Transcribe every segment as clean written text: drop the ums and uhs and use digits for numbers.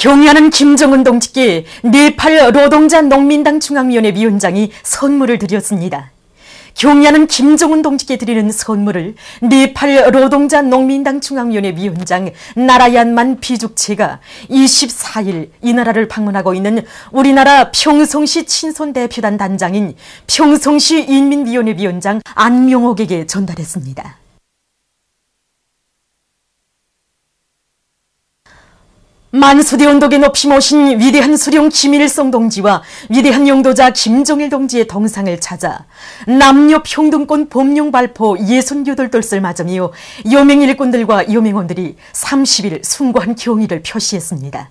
경의하는 김정은 동지께 네팔 노동자 농민당 중앙위원회 위원장이 선물을 드렸습니다. 경의하는 김정은 동지께 드리는 선물을 네팔 노동자 농민당 중앙위원회 위원장 나라얀만 비죽체가 24일 이 나라를 방문하고 있는 우리나라 평성시 친손대표단 단장인 평성시 인민위원회 위원장 안명옥에게 전달했습니다. 만수대 언덕에 높이 모신 위대한 수령 김일성 동지와 위대한 용도자 김정일 동지의 동상을 찾아 남녀 평등권 법령 발포 68돌을 맞으며 여맹 일꾼들과 여맹원들이 30일 숭고한 경의를 표시했습니다.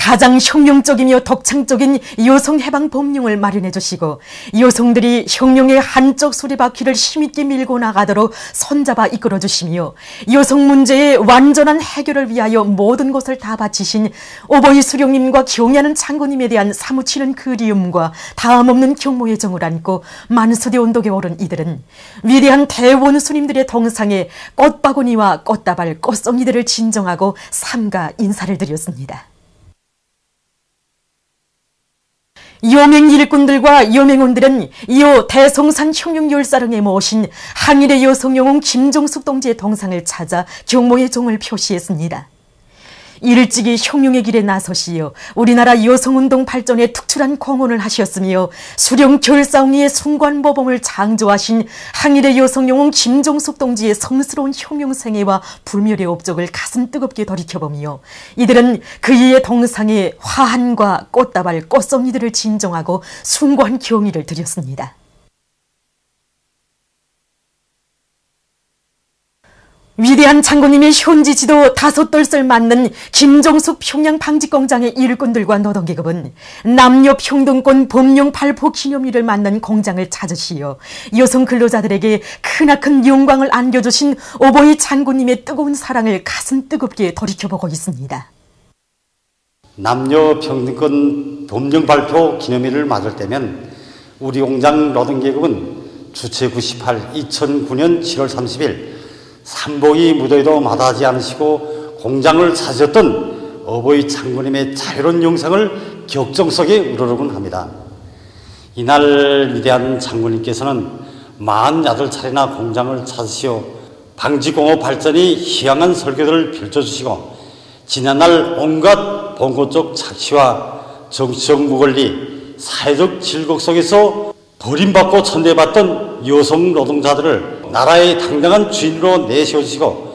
가장 혁명적이며 독창적인 여성 해방 법령을 마련해 주시고 여성들이 혁명의 한쪽 수레바퀴를 힘있게 밀고 나가도록 손잡아 이끌어 주시며 여성 문제의 완전한 해결을 위하여 모든 것을 다 바치신 오보이 수령님과 경의하는 장군님에 대한 사무치는 그리움과 다음없는 경모의 정을 안고 만수대 언덕에 오른 이들은 위대한 대원수님들의 동상에 꽃바구니와 꽃다발, 꽃송이들을 진정하고 삼가 인사를 드렸습니다. 여맹 일꾼들과 여맹원들은 이어 대성산 혁명열사릉에 모신 항일의 여성영웅 김종숙 동지의 동상을 찾아 경모의 정을 표시했습니다. 일찍이 혁명의 길에 나서시어 우리나라 여성운동 발전에 특출한 공헌을 하셨으며 수령 결사옹리의 숭고한 모범을 창조하신 항일의 여성영웅 김종숙 동지의 성스러운 혁명생애와 불멸의 업적을 가슴 뜨겁게 돌이켜보며 이들은 그의 동상에 화환과 꽃다발, 꽃송이들을 진정하고 숭고한 경의를 드렸습니다. 위대한 장군님의 현지 지도 5돌을 맞는 김종숙 평양 방직공장의 일꾼들과 노동계급은 남녀 평등권 법령 발포 기념일을 맞는 공장을 찾으시어 여성 근로자들에게 크나큰 영광을 안겨주신 오보이 장군님의 뜨거운 사랑을 가슴 뜨겁게 돌이켜보고 있습니다. 남녀 평등권 법령 발표 기념일을 맞을 때면 우리 공장 노동계급은 주체 98 2009년 7월 30일 삼복이 무더위도 마다하지 않으시고 공장을 찾으셨던 어버이 장군님의 자유로운 영상을 격정 속에 우러르곤 합니다. 이날 위대한 장군님께서는 48차례나 공장을 찾으시어 방직공업 발전이 희망한 설교들을 펼쳐주시고 지난날 온갖 봉고적 착취와 정치적 무권리, 사회적 질곡 속에서 버림받고 천대받던 여성 노동자들을 나라의 당당한 주인으로 내세워주시고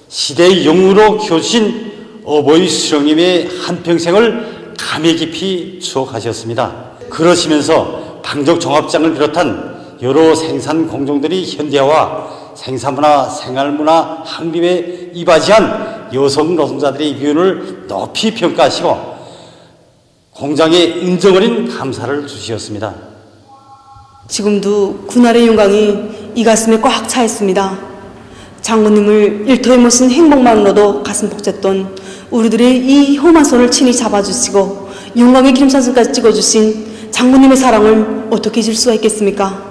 시대의 영웅으로 키워주신 어버이 수령님의 한평생을 감회 깊이 추억하셨습니다. 그러시면서 방적종합장을 비롯한 여러 생산 공정들이 현대화와 생산문화, 생활문화 확립에 이바지한 여성 노동자들의 위원을 높이 평가하시고 공장에 인정 어린 감사를 주시었습니다. 지금도 그날의 영광이 이 가슴에 꽉 차 있습니다. 장군님을 일터에 모신 행복만으로도 가슴 벅찼던 우리들의 이 험한 손을 친히 잡아주시고 영광의 기념사진까지 찍어주신 장군님의 사랑을 어떻게 잊을 수가 있겠습니까?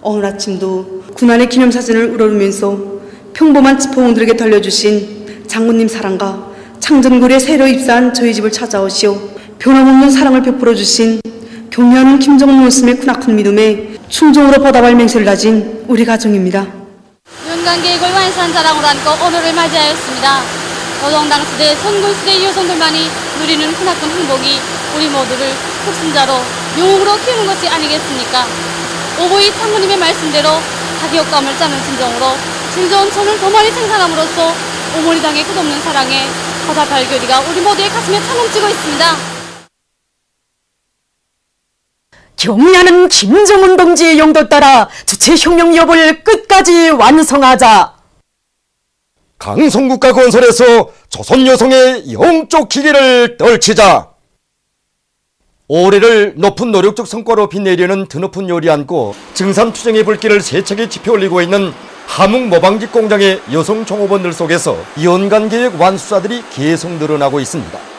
오늘 아침도 군안의 기념사진을 우러르면서 평범한 지포공들에게 들려주신 장군님 사랑과 창전굴에 새로 입사한 저희 집을 찾아오시오 변함없는 사랑을 베풀어 주신 경의하는 김정은 모습의 크나큰 믿음에 충정으로 보답할 맹세를 다진 우리 가정입니다. 윤관계획을 완수한 자랑으로 안고 오늘을 맞이하였습니다. 노동당 시대, 선군시대 여성들만이 누리는 크나큰 행복이 우리 모두를 흑순자로 영웅으로 키우는 것이 아니겠습니까? 오보이 장군님의 말씀대로 자기효감을 짜는 진정으로 진정한 천을 더 많이 생산함으로써 오모리 당의 끝없는 사랑에 보답할 결의가 우리 모두의 가슴에 차넘치고 있습니다. 경의하는 김정은 동지의 용도 따라 주체혁명 여부를 끝까지 완성하자. 강성국가 건설에서 조선 여성의 영적 기계를 떨치자. 올해를 높은 노력적 성과로 빛내려는 드높은 요리 안고 증산 투쟁의 불길을 세차게 지펴 올리고 있는 함흥 모방직 공장의 여성 종업원들 속에서 연간 계획 완수자들이 계속 늘어나고 있습니다.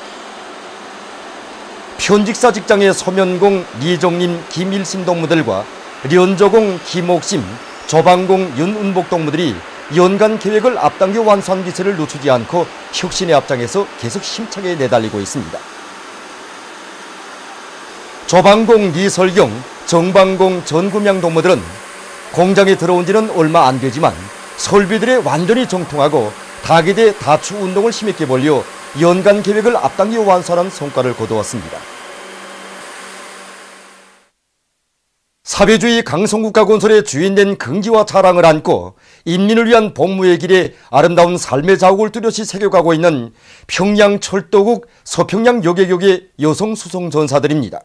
편직사 직장의 소면공 리정림 김일심 동무들과 련저공 김옥심, 조방공 윤은복 동무들이 연간 계획을 앞당겨 완수한 기세를 놓치지 않고 혁신의 앞장에서 계속 힘차게 내달리고 있습니다. 조방공 리설경, 정방공 전금양 동무들은 공장에 들어온 지는 얼마 안 되지만 설비들에 완전히 정통하고 다기대 다추 운동을 힘있게 벌려 연간 계획을 앞당겨 완수하는 성과를 거두었습니다. 사회주의 강성국가 건설의 주인된 긍지와 자랑을 안고 인민을 위한 복무의 길에 아름다운 삶의 자국을 뚜렷이 새겨가고 있는 평양 철도국 서평양 여객역의 여성 수송 전사들입니다.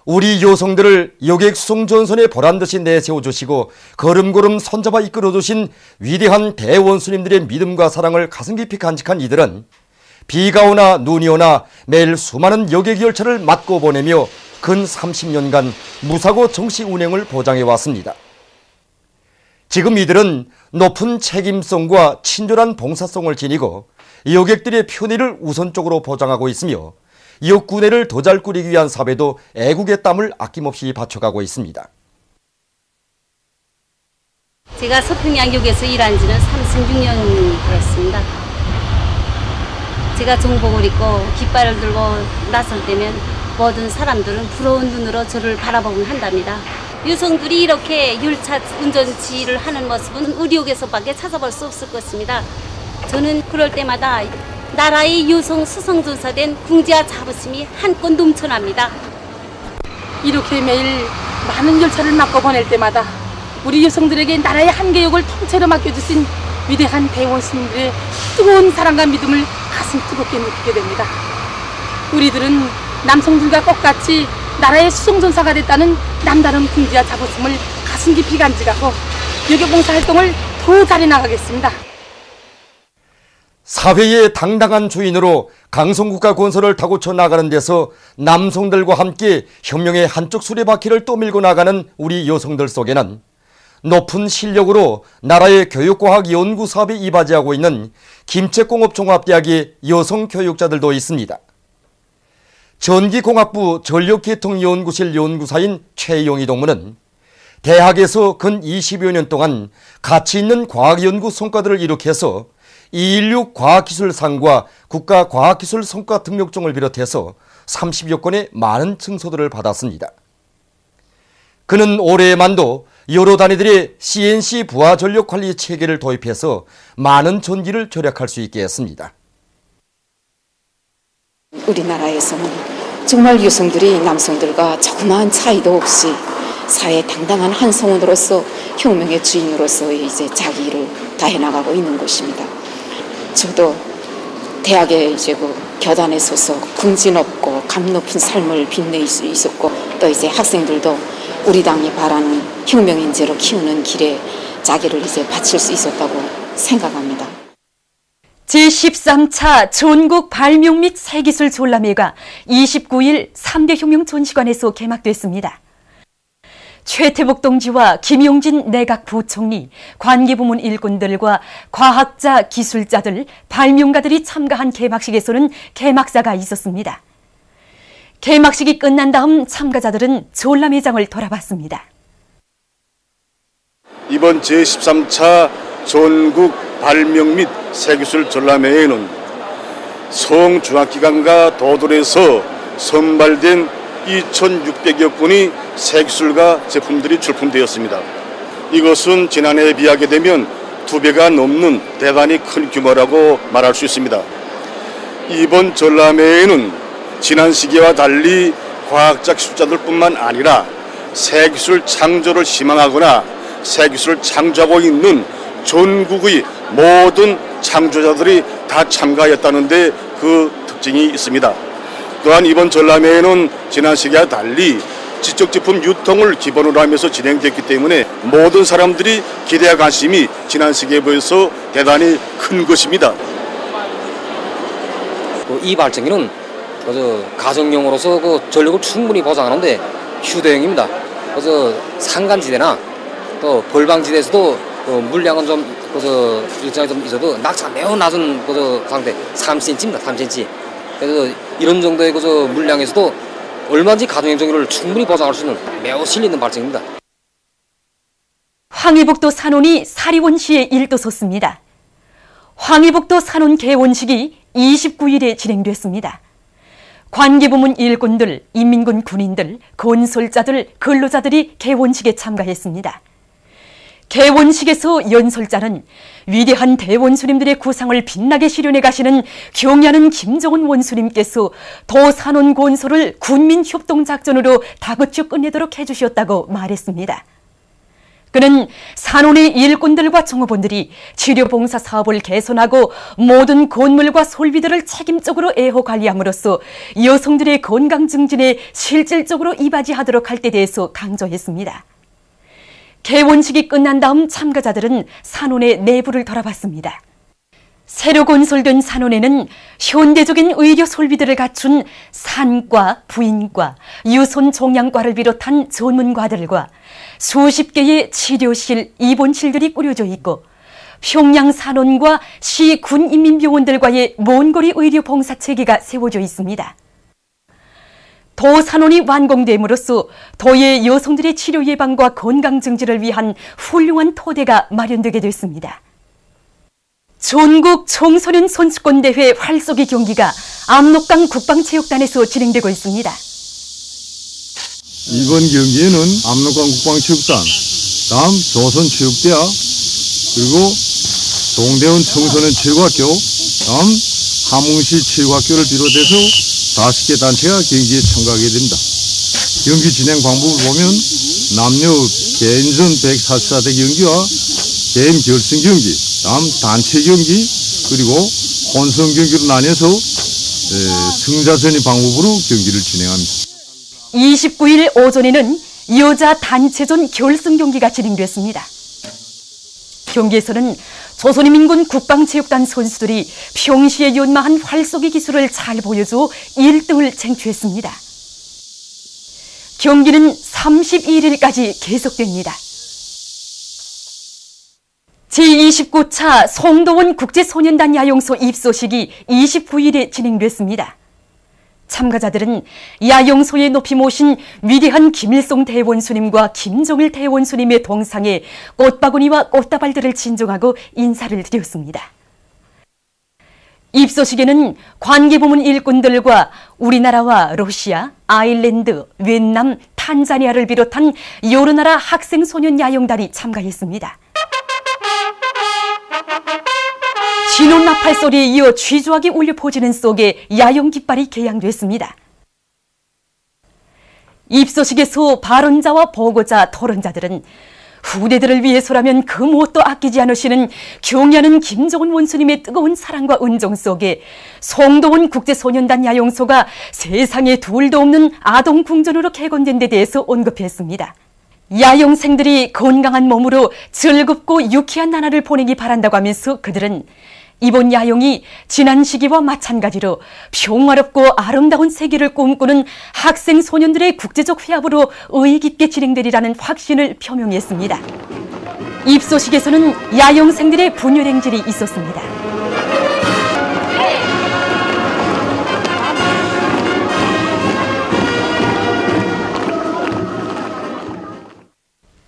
우리 여성들을 여객 수송 전선에 보란듯이 내세워주시고 걸음걸음 손잡아 이끌어주신 위대한 대원수님들의 믿음과 사랑을 가슴 깊이 간직한 이들은 비가 오나 눈이 오나 매일 수많은 여객 열차를 맞고 보내며 근 30년간 무사고 정시 운행을 보장해왔습니다. 지금 이들은 높은 책임성과 친절한 봉사성을 지니고 여객들의 편의를 우선적으로 보장하고 있으며 역군회를 더 잘 꾸리기 위한 사업에도 애국의 땀을 아낌없이 바쳐가고 있습니다. 제가 서평양역에서 일한 지는 36년 됐습니다. 제가 정복을 입고 깃발을 들고 나설 때면 모든 사람들은 부러운 눈으로 저를 바라보곤 한답니다. 여성들이 이렇게 열차 운전 지휘를 하는 모습은 우리 역에서밖에 찾아볼 수 없을 것입니다. 저는 그럴 때마다 나라의 여성 수성전사된 궁지와 자부심이 한껏 넘쳐납니다. 이렇게 매일 많은 열차를 맡고 보낼 때마다 우리 여성들에게 나라의 한계역을 통째로 맡겨주신 위대한 대원수님들의 뜨거운 사랑과 믿음을 가슴 뜨겁게 느끼게 됩니다. 우리들은 남성들과 똑같이 나라의 수송전사가 됐다는 남다른 궁지와 자부심을 가슴 깊이 간직하고 여객봉사 활동을 더 잘해 나가겠습니다. 사회의 당당한 주인으로 강성국가 건설을 타고쳐 나가는 데서 남성들과 함께 혁명의 한쪽 수레바퀴를 떠밀고 나가는 우리 여성들 속에는 높은 실력으로 나라의 교육과학 연구 사업에 이바지하고 있는 김책공업종합대학의 여성 교육자들도 있습니다. 전기공학부 전력계통연구실 연구사인 최영희 동무는 대학에서 근 20여 년 동안 가치 있는 과학연구 성과들을 이룩해서 216 과학기술상과 국가과학기술 성과 등록증을 비롯해서 30여 건의 많은 증서들을 받았습니다. 그는 올해만도 여러 단위들의 CNC 부하전력관리 체계를 도입해서 많은 전기를 절약할 수 있게 했습니다. 우리나라에서는 정말 여성들이 남성들과 조그마한 차이도 없이 사회의 당당한 한 성원으로서 혁명의 주인으로서 이제 자기 일을 다해 나가고 있는 것입니다. 저도 대학에 이제 교단에 서서 긍지 높고 감 높은 삶을 빛낼 수 있었고 또 이제 학생들도 우리 당이 바라는 혁명 인재로 키우는 길에 자기를 이제 바칠 수 있었다고 생각합니다. 제13차 전국 발명 및 새기술 전람회가 29일 3대 혁명 전시관에서 개막됐습니다. 최태복 동지와 김용진 내각 부총리, 관계부문 일꾼들과 과학자, 기술자들, 발명가들이 참가한 개막식에서는 개막사가 있었습니다. 개막식이 끝난 다음 참가자들은 전람회장을 돌아봤습니다. 이번 제13차 전국 발명 및 새기술 전람회에는 성중학기관과 도돌에서 선발된 2,600여 건의 새기술과 제품들이 출품되었습니다. 이것은 지난해에 비하게 되면 2배가 넘는 대단히 큰 규모라고 말할 수 있습니다. 이번 전람회에는 지난 시기와 달리 과학자 기술자들뿐만 아니라 새기술 창조를 희망하거나 새기술을 창조하고 있는 전국의 모든 창조자들이 다 참가했다는데 그 특징이 있습니다. 또한 이번 전람회에는 지난 시기와 달리 지적제품 유통을 기본으로 하면서 진행됐기 때문에 모든 사람들이 기대와 관심이 지난 시기에 비해서 대단히 큰 것입니다. 이 발전기는 가정용으로서 전력을 충분히 보장하는데 휴대용입니다. 그래서 산간지대나 또 벌방지대에서도 물량은 좀 일정하게 좀 있어도 낙차가 매우 낮은 상태 3cm입니다. 3cm. 그래서 이런 정도의 물량에서도 얼마든지 가정용 전기를 충분히 보장할 수 있는 매우 실리 있는 발전기입니다. 황해북도 산원이 사리원시의 일도소습니다. 황해북도 산원 개원식이 29일에 진행됐습니다. 관계부문 일꾼들, 인민군 군인들, 건설자들, 근로자들이 개원식에 참가했습니다. 개원식에서 연설자는 위대한 대원수님들의 구상을 빛나게 실현해 가시는 경야는 김정은 원수님께서 도산원 건설을 군민협동작전으로 다그쳐 끝내도록 해주셨다고 말했습니다. 그는 산원의 일꾼들과 종업원들이 치료봉사 사업을 개선하고 모든 건물과 설비들을 책임적으로 애호 관리함으로써 여성들의 건강 증진에 실질적으로 이바지하도록 할 때 대해서 강조했습니다. 개원식이 끝난 다음 참가자들은 산원의 내부를 돌아봤습니다. 새로 건설된 산원에는 현대적인 의료 설비들을 갖춘 산과 부인과 유손 종양과를 비롯한 전문과들과 수십 개의 치료실, 입원실들이 꾸려져 있고 평양 산원과 시 군인민병원들과의 먼거리 의료 봉사 체계가 세워져 있습니다. 도 산원이 완공됨으로써 도의 여성들의 치료 예방과 건강 증진을 위한 훌륭한 토대가 마련되게 됐습니다. 전국 청소년 선수권 대회 활쏘기 경기가 압록강 국방체육단에서 진행되고 있습니다. 이번 경기에는 압록강 국방체육단, 다음 조선체육대학, 그리고 동대원 청소년 체육학교, 다음 함흥시 체육학교를 비롯해서 5개 단체가 경기에 참가하게 됩니다. 경기 진행 방법을 보면 남녀 개인전 144대 경기와 개인 결승 경기, 다음 단체 경기, 그리고 혼성 경기로 나뉘어서 승자전의 방법으로 경기를 진행합니다. 29일 오전에는 여자 단체전 결승 경기가 진행됐습니다. 경기에서는 조선인민군 국방체육단 선수들이 평시에 연마한 활쏘기 기술을 잘 보여줘 1등을 쟁취했습니다. 경기는 31일까지 계속됩니다. 제29차 송도원 국제소년단 야영소 입소식이 29일에 진행됐습니다. 참가자들은 야영소에 높이 모신 위대한 김일성 대원수님과 김정일 대원수님의 동상에 꽃바구니와 꽃다발들을 진정하고 인사를 드렸습니다. 입소식에는 관계부문 일꾼들과 우리나라와 러시아, 아일랜드, 베트남, 탄자니아를 비롯한 여러 나라 학생 소년 야영단이 참가했습니다. 진원 나팔 소리에 이어 쥐조악이 울려 퍼지는 속에 야영 깃발이 개양됐습니다. 입소식에서 발언자와 보고자, 토론자들은 후대들을 위해서라면 그 무엇도 아끼지 않으시는 경야는 김정은 원수님의 뜨거운 사랑과 은정 속에 송도원 국제소년단 야영소가 세상에 둘도 없는 아동궁전으로 개건된 데 대해서 언급했습니다. 야영생들이 건강한 몸으로 즐겁고 유쾌한 나날을 보내기 바란다고 하면서 그들은 이번 야영이 지난 시기와 마찬가지로 평화롭고 아름다운 세계를 꿈꾸는 학생 소년들의 국제적 회합으로 의의 깊게 진행되리라는 확신을 표명했습니다. 입소식에서는 야영생들의 분열 행진이 있었습니다.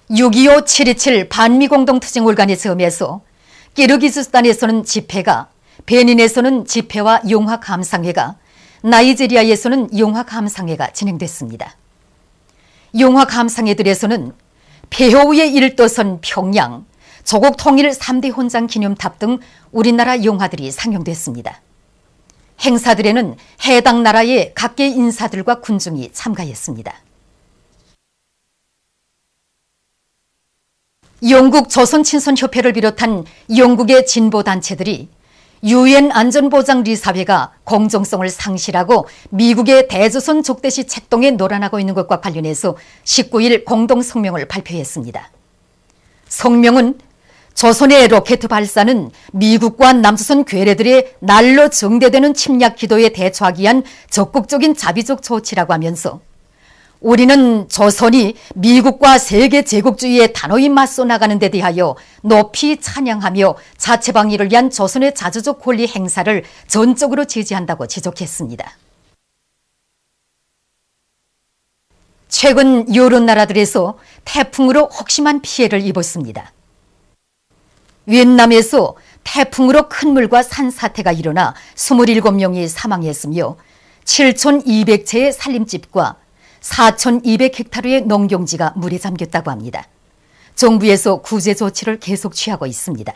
(6.25) 7.27 반미공동투쟁올간의 점에서 키르기즈스탄에서는 집회가, 베닌에서는 집회와 용화감상회가, 나이지리아에서는 용화감상회가 진행됐습니다. 용화감상회들에서는 폐허우의 일도선 평양, 조국 통일 3대 훈장 기념탑 등 우리나라 영화들이 상영됐습니다. 행사들에는 해당 나라의 각계 인사들과 군중이 참가했습니다. 영국 조선친선협회를 비롯한 영국의 진보단체들이 UN 안전보장리사회가 공정성을 상실하고 미국의 대조선 족대시 책동에 노란하고 있는 것과 관련해서 19일 공동성명을 발표했습니다. 성명은 조선의 로켓 발사는 미국과 남조선 괴뢰들의 날로 정대되는 침략 기도에 대처하기 위한 적극적인 자비적 조치라고 하면서 우리는 조선이 미국과 세계 제국주의에 단호히 맞서 나가는 데 대하여 높이 찬양하며 자체 방위를 위한 조선의 자주적 권리 행사를 전적으로 지지한다고 지적했습니다. 최근 여러 나라들에서 태풍으로 혹심한 피해를 입었습니다. 위엔남에서 태풍으로 큰 물과 산사태가 일어나 27명이 사망했으며 7,200채의 살림집과 4,200헥타르의 농경지가 물에 잠겼다고 합니다. 정부에서 구제 조치를 계속 취하고 있습니다.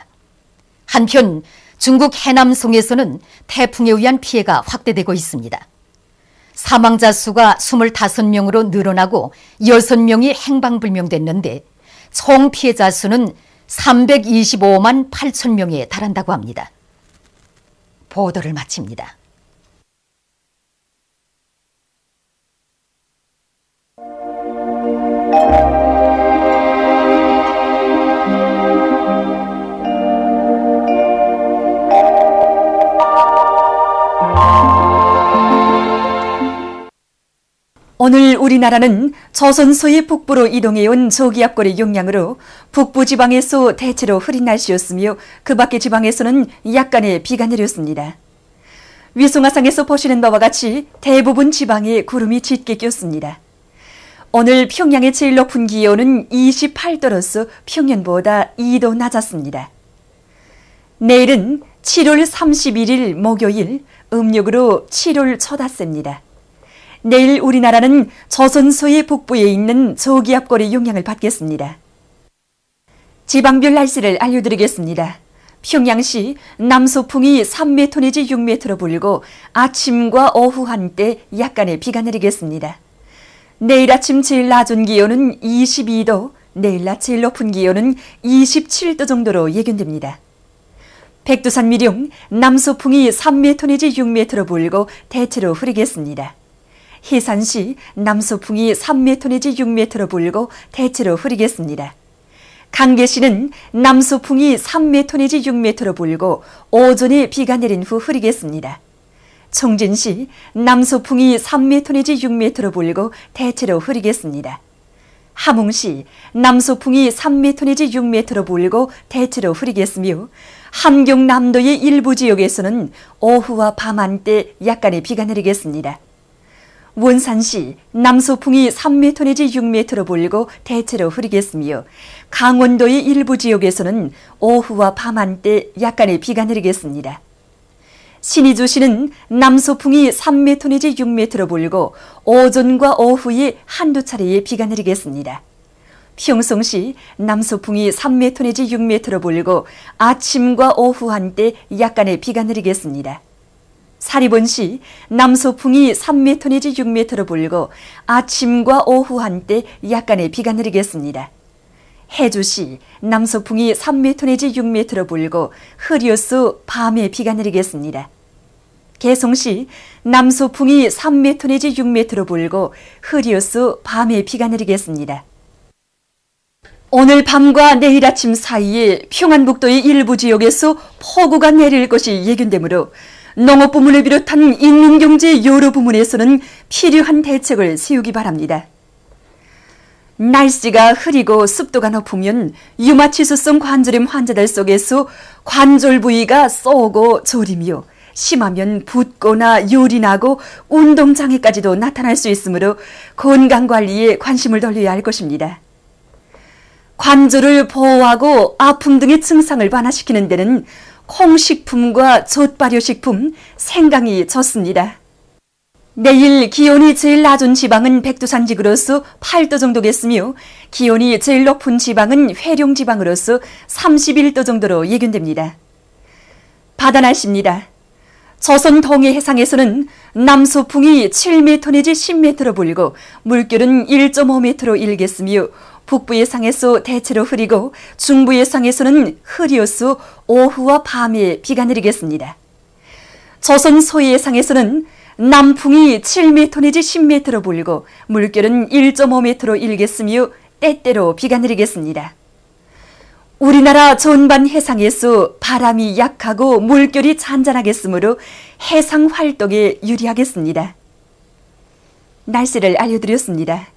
한편 중국 해남성에서는 태풍에 의한 피해가 확대되고 있습니다. 사망자 수가 25명으로 늘어나고 6명이 행방불명됐는데 총 피해자 수는 325만 8천 명에 달한다고 합니다. 보도를 마칩니다. 오늘 우리나라는 조선소의 북부로 이동해온 저기압골의 영향으로 북부 지방에서 대체로 흐린 날씨였으며 그 밖의 지방에서는 약간의 비가 내렸습니다. 위성화상에서 보시는 바와 같이 대부분 지방에 구름이 짙게 꼈습니다. 오늘 평양의 제일 높은 기온은 28도로서 평년보다 2도 낮았습니다. 내일은 7월 31일 목요일 음력으로 7월 초닷새입니다. 내일 우리나라는 조선소의 북부에 있는 저기압골의 영향을 받겠습니다. 지방별 날씨를 알려드리겠습니다. 평양시 남서풍이 3m 내지 6m로 불고 아침과 오후 한때 약간의 비가 내리겠습니다. 내일 아침 제일 낮은 기온은 22도, 내일 낮 제일 높은 기온은 27도 정도로 예견됩니다. 백두산 미령 남서풍이 3m 내지 6m로 불고 대체로 흐리겠습니다. 해산시 남서풍이 3m 내지 6m로 불고 대체로 흐리겠습니다. 강계시는 남서풍이 3m 내지 6m로 불고 오전에 비가 내린 후 흐리겠습니다. 청진시 남서풍이 3m 내지 6m로 불고 대체로 흐리겠습니다. 함흥시 남서풍이 3m 내지 6m로 불고 대체로 흐리겠으며 함경남도의 일부 지역에서는 오후와 밤 한때 약간의 비가 내리겠습니다. 원산시 남서풍이 3m 내지 6m로 불고 대체로 흐리겠으며 강원도의 일부 지역에서는 오후와 밤 한때 약간의 비가 내리겠습니다. 신의주시는 남서풍이 3m 내지 6m로 불고 오전과 오후에 한두 차례의 비가 내리겠습니다. 평성시 남서풍이 3m 내지 6m로 불고 아침과 오후 한때 약간의 비가 내리겠습니다. 사리본시 남서풍이 3m 내지 6m로 불고 아침과 오후 한때 약간의 비가 내리겠습니다. 해주시 남서풍이 3m 내지 6m로 불고 흐려서 밤에 비가 내리겠습니다. 개성시 남서풍이 3m 내지 6m로 불고 흐려서 밤에 비가 내리겠습니다. 오늘 밤과 내일 아침 사이에 평안북도의 일부 지역에서 폭우가 내릴 것이 예견되므로 농업부문을 비롯한 인민경제 여러 부문에서는 필요한 대책을 세우기 바랍니다. 날씨가 흐리고 습도가 높으면 유마치수성 관절염 환자들 속에서 관절 부위가 쏘고 저리며 심하면 붓거나 열이 나고 운동장애까지도 나타날 수 있으므로 건강관리에 관심을 돌려야 할 것입니다. 관절을 보호하고 아픔 등의 증상을 완화시키는 데는 콩식품과 젖발효식품, 생강이 좋습니다. 내일 기온이 제일 낮은 지방은 백두산 지구로서 8도 정도겠으며 기온이 제일 높은 지방은 회룡 지방으로서 31도 정도로 예견됩니다. 바다 날씨입니다. 조선 동해 해상에서는 남서풍이 7m 내지 10m로 불고 물결은 1.5m로 일겠으며 북부 해상에서 대체로 흐리고 중부 해상에서는 흐려서 오후와 밤에 비가 내리겠습니다. 조선 서해 해상에서는 남풍이 7m 내지 10m로 불고 물결은 1.5m로 일겠으며 때때로 비가 내리겠습니다. 우리나라 전반 해상에서 바람이 약하고 물결이 잔잔하겠으므로 해상 활동에 유리하겠습니다. 날씨를 알려드렸습니다.